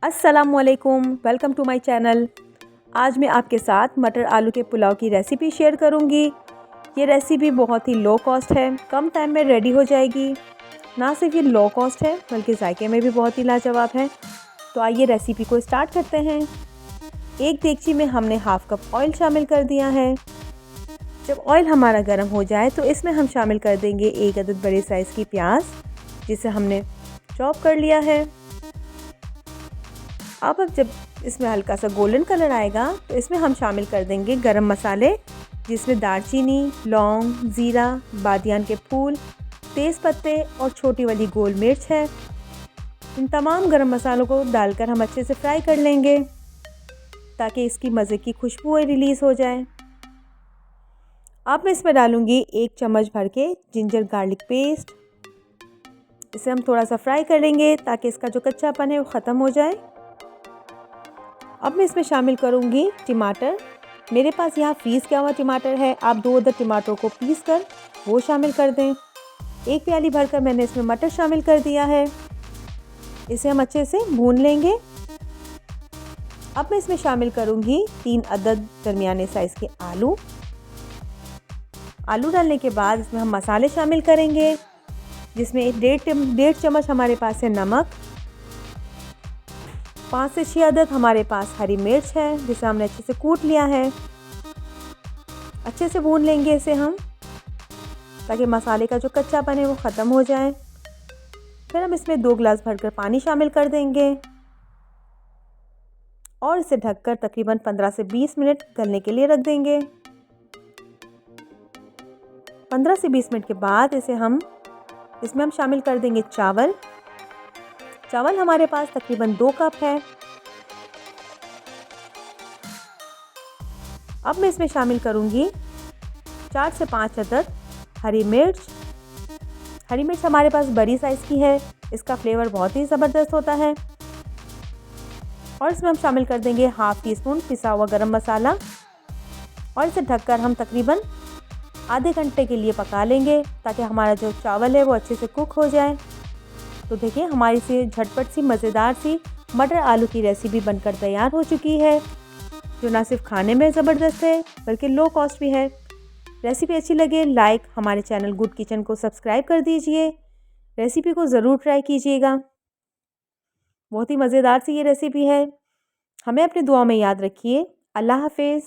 अस्सलामुअलैकुम, welcome to my channel. आज मैं आपके साथ मटर आलू के पुलाव की रेसिपी शेयर करूंगी। ये रेसिपी बहुत ही लो कॉस्ट है, कम टाइम में रेडी हो जाएगी। ना सिर्फ ये लो कॉस्ट है बल्कि जायके में भी बहुत ही लाजवाब है। तो आइए रेसिपी को स्टार्ट करते हैं। एक देगची में हमने हाफ कप ऑयल शामिल कर दिया है। जब ऑयल हमारा गर्म हो जाए तो इसमें हम शामिल कर देंगे एक अदद बड़े साइज़ की प्याज, जिसे हमने चॉप कर लिया है। अब जब इसमें हल्का सा गोल्डन कलर आएगा तो इसमें हम शामिल कर देंगे गरम मसाले, जिसमें दालचीनी, लौंग, ज़ीरा, बादियान के फूल, तेज़ पत्ते और छोटी वाली गोल मिर्च है। इन तमाम गरम मसालों को डालकर हम अच्छे से फ्राई कर लेंगे ताकि इसकी मज़े की खुशबू रिलीज़ हो जाए। अब मैं इसमें डालूँगी 1 चम्मच भर के जिंजर गार्लिक पेस्ट। इसे हम थोड़ा सा फ्राई कर लेंगे ताकि इसका जो कच्चापन है वो ख़त्म हो जाए। अब मैं इसमें शामिल करूँगी टमाटर। मेरे पास यहाँ फ्रीज़ किया हुआ टमाटर है, आप 2 अदद टमाटरों को पीस कर वो शामिल कर दें। 1 प्याली भरकर मैंने इसमें मटर शामिल कर दिया है। इसे हम अच्छे से भून लेंगे। अब मैं इसमें शामिल करूँगी 3 अदद दरमियाने साइज़ के आलू। आलू डालने के बाद इसमें हम मसाले शामिल करेंगे, जिसमें 1.5 चम्मच हमारे पास है नमक, 5 से 6 अदद हमारे पास हरी मिर्च है, जिसे हमने अच्छे से कूट लिया है। अच्छे से भून लेंगे इसे हम ताकि मसाले का जो कच्चापन है वो ख़त्म हो जाए। फिर हम इसमें 2 गिलास भरकर पानी शामिल कर देंगे और इसे ढककर तकरीबन 15 से 20 मिनट गलने के लिए रख देंगे। 15 से 20 मिनट के बाद इसमें हम शामिल कर देंगे चावल। चावल हमारे पास तकरीबन 2 कप है। अब मैं इसमें शामिल करूंगी 4 से 5 अदद हरी मिर्च। हरी मिर्च हमारे पास बड़ी साइज़ की है, इसका फ्लेवर बहुत ही ज़बरदस्त होता है। और इसमें हम शामिल कर देंगे हाफ़ टी स्पून पिसा हुआ गरम मसाला और इसे ढककर हम तकरीबन आधे घंटे के लिए पका लेंगे ताकि हमारा जो चावल है वो अच्छे से कुक हो जाए। तो देखिए हमारी सी झटपट सी मज़ेदार सी मटर आलू की रेसिपी बनकर तैयार हो चुकी है, जो ना सिर्फ खाने में ज़बरदस्त है बल्कि लो कॉस्ट भी है। रेसिपी अच्छी लगे लाइक, हमारे चैनल गुड किचन को सब्सक्राइब कर दीजिए। रेसिपी को ज़रूर ट्राई कीजिएगा, बहुत ही मज़ेदार सी ये रेसिपी है। हमें अपनी दुआओं में याद रखिए। अल्लाह हाफिज़।